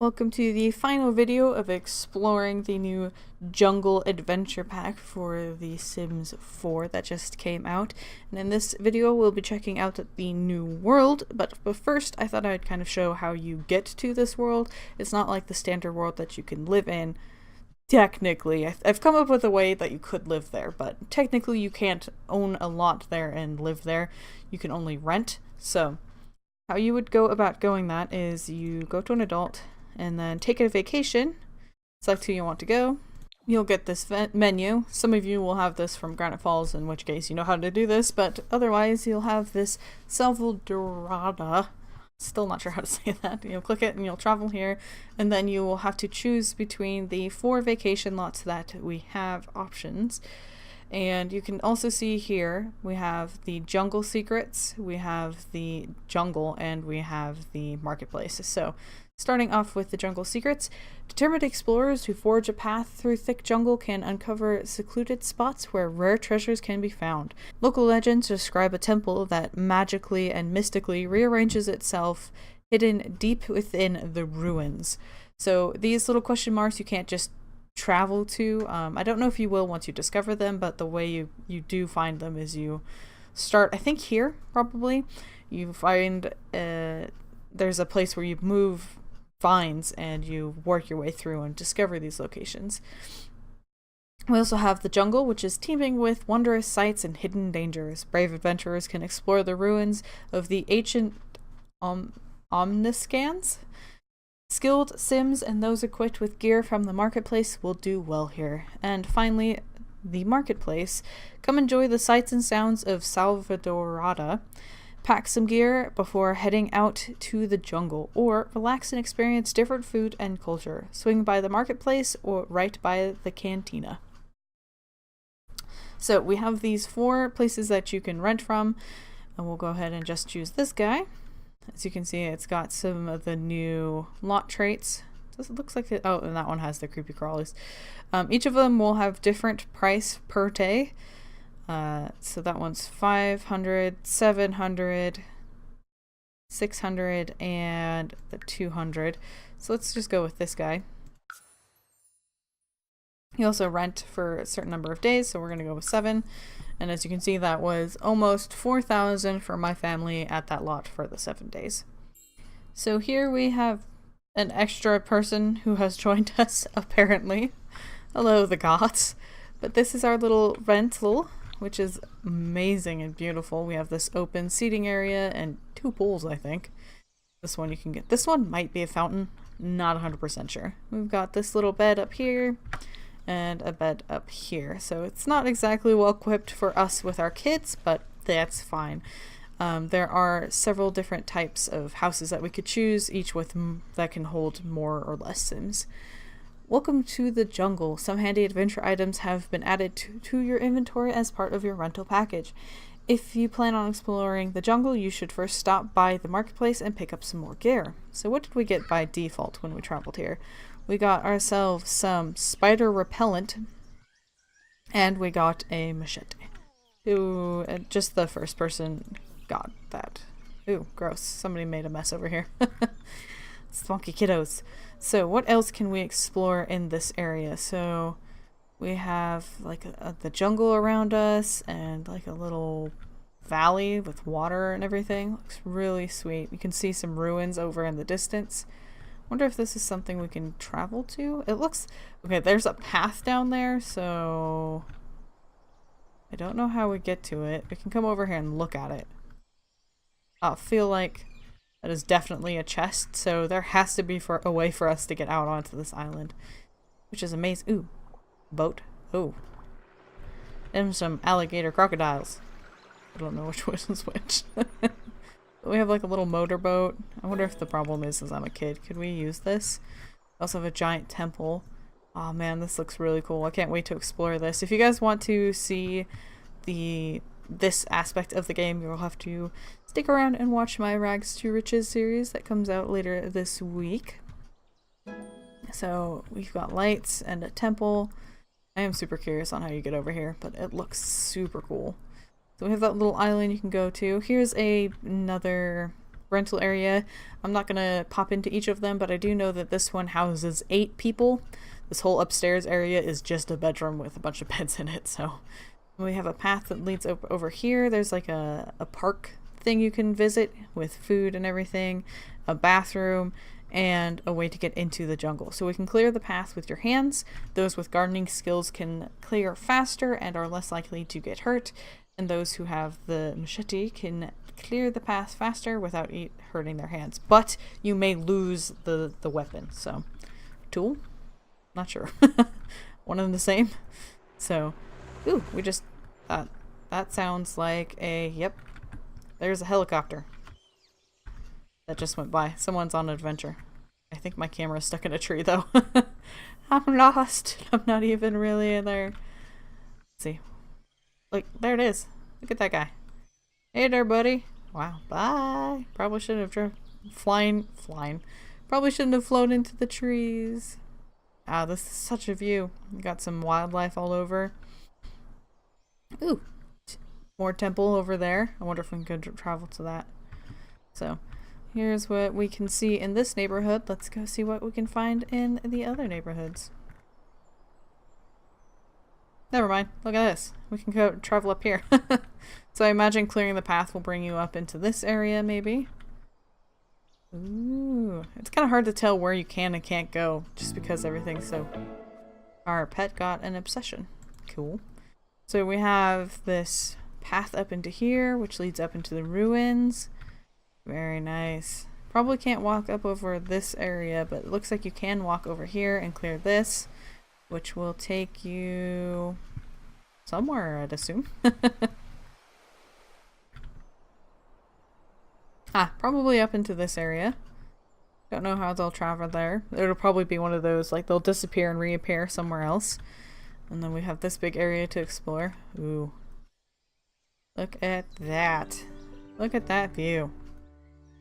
Welcome to the final video of exploring the new Jungle Adventure Pack for The Sims 4 that just came out. And in this video we'll be checking out the new world, but first I thought I'd kind of show how you get to this world. It's not like the standard world that you can live in. Technically, I've come up with a way that you could live there, but technically you can't own a lot there and live there. You can only rent. So how you would go about going that is you go to an adult and then take a vacation, select who you want to go. You'll get this menu. Some of you will have this from Granite Falls, in which case you know how to do this, but otherwise you'll have this Salvadorada. Still not sure how to say that. You'll click it and you'll travel here, and then you will have to choose between the 4 vacation lots that we have options. And you can also see here we have the jungle secrets, we have the jungle, and we have the marketplace. So starting off with the jungle secrets, determined explorers who forge a path through thick jungle can uncover secluded spots where rare treasures can be found. Local legends describe a temple that magically and mystically rearranges itself, hidden deep within the ruins. So these little question marks you can't just travel to. I don't know if you will once you discover them, but the way you do find them is you start, I think here, probably. You find there's a place where you move vines and you work your way through and discover these locations. We also have the jungle, which is teeming with wondrous sights and hidden dangers. Brave adventurers can explore the ruins of the ancient omniscans. Skilled Sims and those equipped with gear from the marketplace will do well here. And finally, the marketplace. Come enjoy the sights and sounds of Salvadorada. Pack some gear before heading out to the jungle, or relax and experience different food and culture. Swing by the marketplace or right by the cantina. So we have these 4 places that you can rent from, and we'll go ahead and just choose this guy. As you can see, it's got some of the new lot traits. It looks like it. Oh, and that one has the creepy crawlies. Each of them will have different price per day. So that one's 500, 700, 600, and the 200. So let's just go with this guy. You also rent for a certain number of days, so we're going to go with 7. And as you can see, that was almost 4,000 for my family at that lot for the 7 days. So here we have an extra person who has joined us, apparently. Hello, the gods. But this is our little rental, which is amazing and beautiful. We have this open seating area and 2 pools, I think. This one you can get. This one might be a fountain. Not 100% sure. We've got this little bed up here and a bed up here. So it's not exactly well equipped for us with our kids, but that's fine. There are several different types of houses that we could choose, each with that can hold more or less Sims. Welcome to the jungle. Some handy adventure items have been added to your inventory as part of your rental package. If you plan on exploring the jungle, you should first stop by the marketplace and pick up some more gear. So what did we get by default when we traveled here? We got ourselves some spider repellent, and we got a machete. Ooh, just the first person got that. Ooh, gross. Somebody made a mess over here. Spunky kiddos. So what else can we explore in this area? So we have like the jungle around us and like a little valley with water and everything. Looks really sweet. You can see some ruins over in the distance. Wonder if this is something we can travel to. It looks okay. There's a path down there, so I don't know how we get to it. We can come over here and look at it. I feel like that is definitely a chest, so there has to be a way for us to get out onto this island, which is amazing. Ooh, boat. Oh, and some alligator crocodiles. I don't know which was which. We have like a little motorboat. I wonder if the problem is I'm a kid. Could we use this? We also have a giant temple. Oh man, this looks really cool. I can't wait to explore this. If you guys want to see this aspect of the game, you'll have to stick around and watch my Rags to Riches series that comes out later this week. So we've got lights and a temple. I am super curious on how you get over here, but it looks super cool. So we have that little island you can go to. Here's another rental area. I'm not gonna pop into each of them, but I do know that this one houses 8 people. This whole upstairs area is just a bedroom with a bunch of beds in it. So we have a path that leads over here. There's like a park thing you can visit with food and everything, a bathroom, and a way to get into the jungle. So we can clear the path with your hands. Those with gardening skills can clear faster and are less likely to get hurt. And those who have the machete can clear the path faster without hurting their hands. But you may lose the weapon. So, tool? Not sure. One and the same. So, ooh, we just... that sounds like a... Yep. There's a helicopter that just went by. Someone's on an adventure. I think my camera's stuck in a tree, though. I'm lost. I'm not even really in there. Let's see. Look, there it is. Look at that guy. Hey there, buddy. Wow. Bye. Probably shouldn't have flying. Probably shouldn't have flown into the trees. Ah, this is such a view. We got some wildlife all over. Ooh. More temple over there. I wonder if we can travel to that. So, here's what we can see in this neighborhood. Let's go see what we can find in the other neighborhoods. Never mind. Look at this. We can go travel up here. So I imagine clearing the path will bring you up into this area, maybe. Ooh. It's kind of hard to tell where you can and can't go, just because everything's so... Our pet got an obsession. Cool. So we have this path up into here, which leads up into the ruins. Very nice. Probably can't walk up over this area, but it looks like you can walk over here and clear this, which will take you somewhere, I'd assume. Probably up into this area. Don't know how they'll travel there. It'll probably be one of those, like, they'll disappear and reappear somewhere else. And then we have this big area to explore. Ooh. Look at that. Look at that view.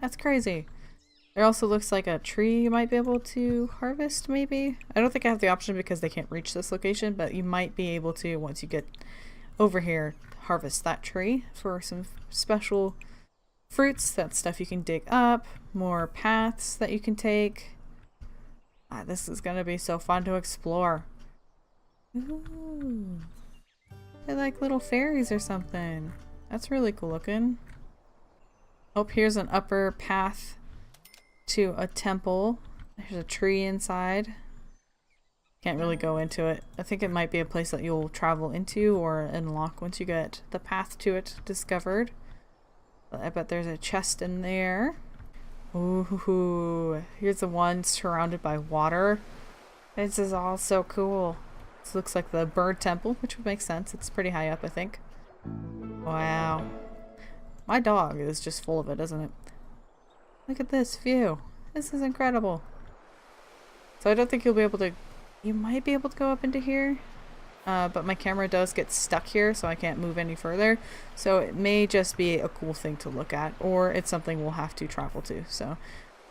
That's crazy. There also looks like a tree you might be able to harvest, maybe? I don't think I have the option because they can't reach this location, but you might be able to, once you get over here, harvest that tree for some special fruits. That's stuff you can dig up. More paths that you can take. This is gonna be so fun to explore. Ooh. They're like little fairies or something. That's really cool looking. Oh, here's an upper path to a temple. There's a tree inside. Can't really go into it. I think it might be a place that you'll travel into or unlock once you get the path to it discovered. But I bet there's a chest in there. Ooh, here's the one surrounded by water. This is all so cool. This looks like the bird temple, which would make sense. It's pretty high up, I think. Wow. My dog is just full of it, isn't it? Look at this view. This is incredible. So I don't think you'll be able to... You might be able to go up into here. But my camera does get stuck here, so I can't move any further. So it may just be a cool thing to look at, or it's something we'll have to travel to. So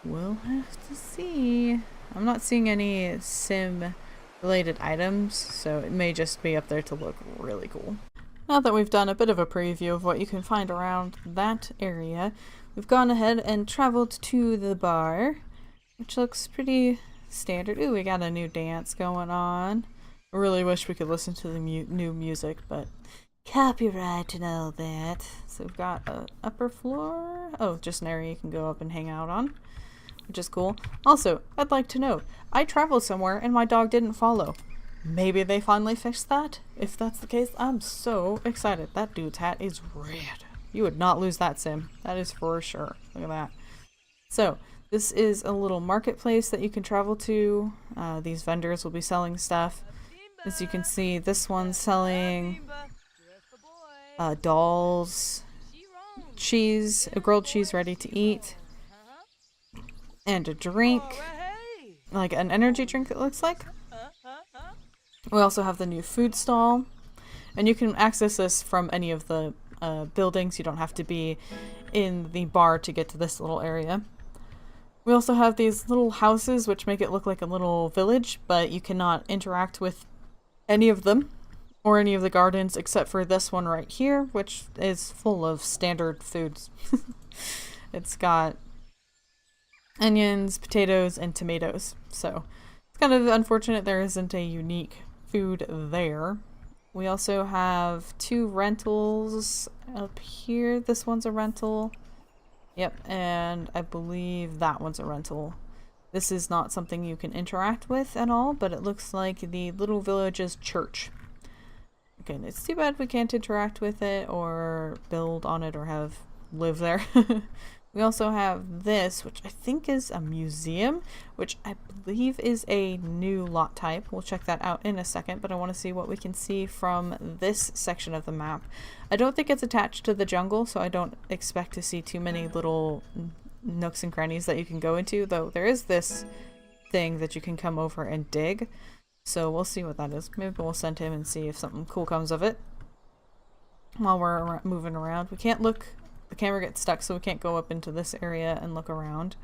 we'll have to see. I'm not seeing any sim-related items, so it may just be up there to look really cool. Now that we've done a bit of a preview of what you can find around that area, we've gone ahead and traveled to the bar, which looks pretty standard. Ooh, we got a new dance going on. I really wish we could listen to the new music, but copyright and all that. So we've got an upper floor. Oh, just an area you can go up and hang out on, which is cool. Also, I'd like to note, I traveled somewhere and my dog didn't follow. Maybe they finally fixed that? If that's the case, I'm so excited. That dude's hat is red. You would not lose that, Sim. That is for sure. Look at that. So, this is a little marketplace that you can travel to. These vendors will be selling stuff. As you can see, this one's selling dolls, cheese, a grilled cheese ready to eat, and a drink, like an energy drink it looks like. We also have the new food stall, and you can access this from any of the buildings. You don't have to be in the bar to get to this little area. We also have these little houses which make it look like a little village, but you cannot interact with any of them or any of the gardens except for this one right here, which is full of standard foods. It's got onions, potatoes, and tomatoes. So it's kind of unfortunate there isn't a unique food there. We also have 2 rentals up here. This one's a rental. Yep, and I believe that one's a rental. This is not something you can interact with at all, but it looks like the little village's church. Again, it's too bad we can't interact with it or build on it or live there. We also have this, which I think is a museum, which I believe is a new lot type. We'll check that out in a second, but I want to see what we can see from this section of the map. I don't think it's attached to the jungle, so I don't expect to see too many little nooks and crannies that you can go into, though there is this thing that you can come over and dig. So we'll see what that is. Maybe we'll send him and see if something cool comes of it. While we're moving around, we can't look. The camera gets stuck, so we can't go up into this area and look around.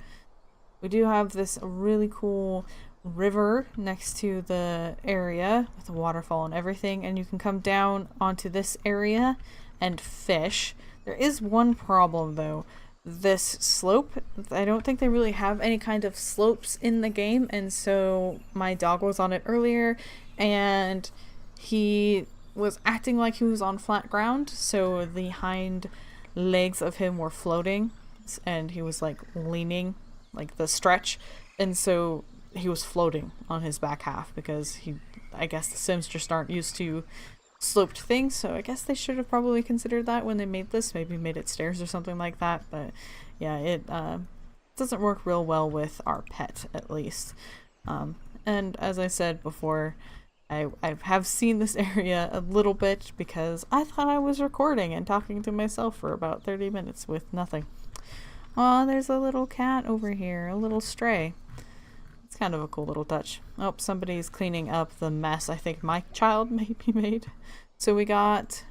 We do have this really cool river next to the area with a waterfall and everything, and you can come down onto this area and fish. There is one problem though. This slope, I don't think they really have any kind of slopes in the game, and so my dog was on it earlier and he was acting like he was on flat ground, so the hind legs of him were floating and he was like leaning, like the stretch, and so he was floating on his back half because I guess the Sims just aren't used to sloped things, so I guess they should have probably considered that when they made this, maybe made it stairs or something like that. But yeah, it doesn't work real well with our pet, at least. And as I said before, I have seen this area a little bit because I thought I was recording and talking to myself for about 30 minutes with nothing. Aw, there's a little cat over here, a little stray. It's kind of a cool little touch. Oh, somebody's cleaning up the mess I think my child maybe made. So we got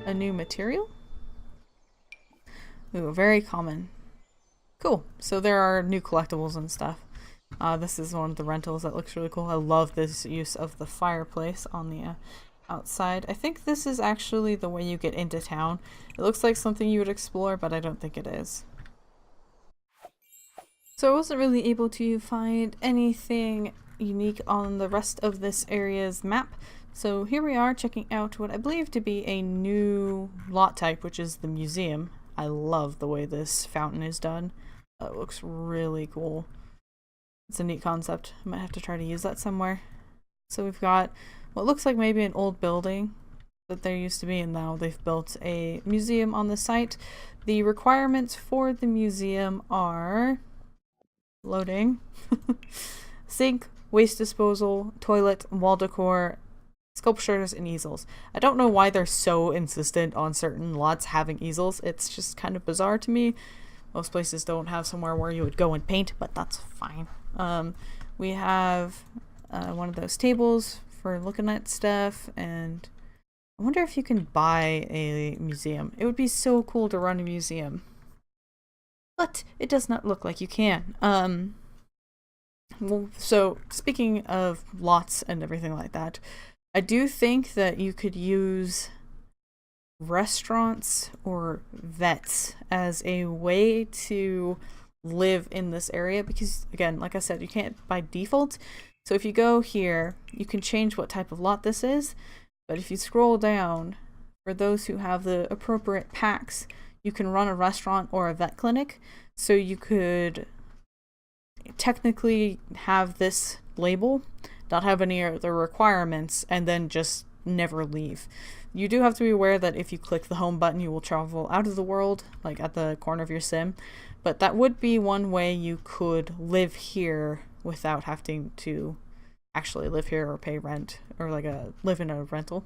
a new material. Ooh, very common. Cool. So there are new collectibles and stuff. This is one of the rentals that looks really cool. I love this use of the fireplace on the outside. I think this is actually the way you get into town. It looks like something you would explore, but I don't think it is. So I wasn't really able to find anything unique on the rest of this area's map. So here we are checking out what I believe to be a new lot type, which is the museum. I love the way this fountain is done. It looks really cool. It's a neat concept. I might have to try to use that somewhere. So we've got what looks like maybe an old building that there used to be, and now they've built a museum on the site. The requirements for the museum are loading. Sink, waste disposal, toilet, wall decor, sculptures, and easels. I don't know why they're so insistent on certain lots having easels. It's just kind of bizarre to me. Most places don't have somewhere where you would go and paint, but that's fine. We have one of those tables for looking at stuff, and I wonder if you can buy a museum. It would be so cool to run a museum. But it does not look like you can. Well, so speaking of lots and everything like that, I do think that you could use restaurants or vets as a way to live in this area, because again, like I said, you can't by default. So if you go here, you can change what type of lot this is, but if you scroll down, for those who have the appropriate packs, you can run a restaurant or a vet clinic. So you could technically have this label, not have any other requirements, and then just never leave. You do have to be aware that if you click the home button, you will travel out of the world, like at the corner of your sim. But that would be one way you could live here without having to actually live here or pay rent or live in a rental.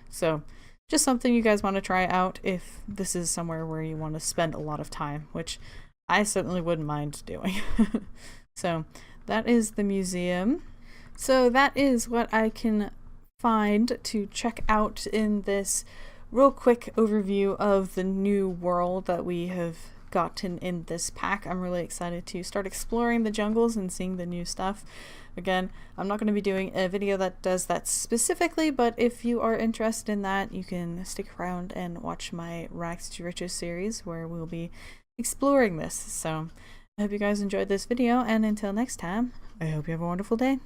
So just something you guys want to try out if this is somewhere where you want to spend a lot of time, which I certainly wouldn't mind doing. So that is the museum. So that is what I can find to check out in this real quick overview of the new world that we have gotten in this pack. I'm really excited to start exploring the jungles and seeing the new stuff. Again, I'm not going to be doing a video that does that specifically, but if you are interested in that, you can stick around and watch my Rags to Riches series where we'll be exploring this. So I hope you guys enjoyed this video, and until next time, I hope you have a wonderful day.